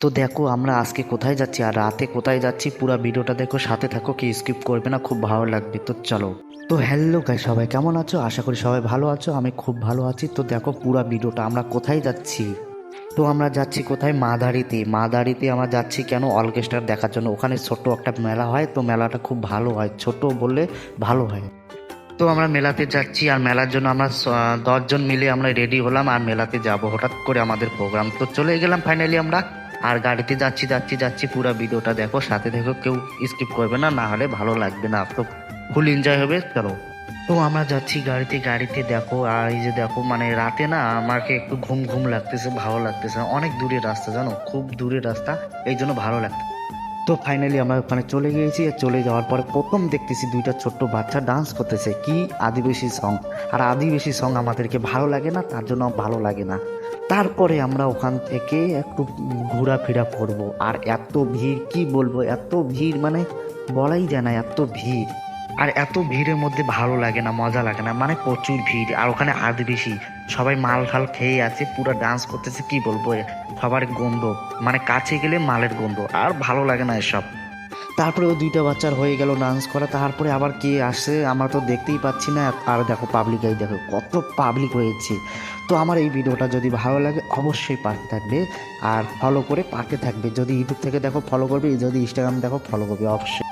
তো দেখো আমরা আজকে কোথায় যাচ্ছি আর রাতে কোথায় যাচ্ছি, পুরো ভিডিওটা দেখো, সাথে থাকো, কি স্কিপ করবে না, খুব ভালো লাগবে। তো চলো। তো হ্যালো গাইস, সবাই কেমন আছো? আশা করি সবাই ভালো আছো, আমি খুব ভালো আছি। তো দেখো পুরো ভিডিওটা, আমরা কোথায় যাচ্ছি। তো আমরা যাচ্ছি কোথায়, মাদারিতে। মাদারিতে আমরা যাচ্ছি কেন, অর্কেস্ট্রা দেখার জন্য। ওখানে ছোট একটা মেলা হয়, তো মেলাটা খুব ভালো হয়, ছোট বললে ভালো হয়। তো আমরা মেলাতে যাচ্ছি, আর মেলার জন্য আমরা 10 জন মিলে আমরা রেডি হলাম, আর মেলাতে যাব। হঠাৎ করে আমাদের প্রোগ্রাম, তো চলে গেলাম ফাইনালি আমরা। আর গাড়িতে যাচ্ছি যাচ্ছি যাচ্ছি, পুরো ভিডিওটা দেখো, সাথে দেখো, কেউ স্কিপ করবে না, না হলে ভালো লাগবে না। তো ফুল এনজয় হবে, চলো। তো আমরা যাচ্ছি গাড়িতে গাড়িতে দেখো, আর এই যে দেখো, মানে রাতে না আমাকে একটু ঘুম ঘুম লাগতেছে, ভালো লাগতেছে না। অনেক দূরের রাস্তা জানো, খুব দূরের রাস্তা, এই জন্য ভালো লাগছে। তো ফাইনালি আমরা ওখানে চলে গিয়েছি, আর চলে যাওয়ার পরে প্রথম দেখতেছি দুইটা ছোট্ট বাচ্চা ডান্স করতেছে, কি আদিবাসী সং। আর আদিবাসী সং আমাদেরকে ভালো লাগে না, তার জন্য ভালো লাগে না। তারপরে আমরা ওখান থেকে একটু ঘোরাফেরা করব। আর এত ভিড়, কি বলবো, এত ভিড় মানে বলাই যায় না, এত ভিড়। আর এত ভিড়ের মধ্যে ভালো লাগে না, মজা লাগে না, মানে প্রচুর ভিড়। আর ওখানে আদিবাসী সবাই মাল ঠাল খেয়ে আছে, পুরো ডান্স করতেছে, কি বলবো, সবার গন্ধ, মানে কাছে গেলে মালের গন্ধ, আর ভালো লাগে না এসব। তারপরে ওই দুইটা বাচ্চার হয়ে গেল ডান্স করা, তারপরে আবার কে আসে আমরা তো দেখতেই পাচ্ছি না। আর দেখো পাবলিক, এই দেখো কত পাবলিক হয়েছে। তো আমার এই ভিডিওটা যদি ভালো লাগে অবশ্যই পাশে থাকবে, আর ফলো করে পাশে থাকবে। যদি ইউটিউব থেকে দেখো ফলো করবে, যদি ইনস্টাগ্রাম দেখো ফলো করবে অবশ্যই।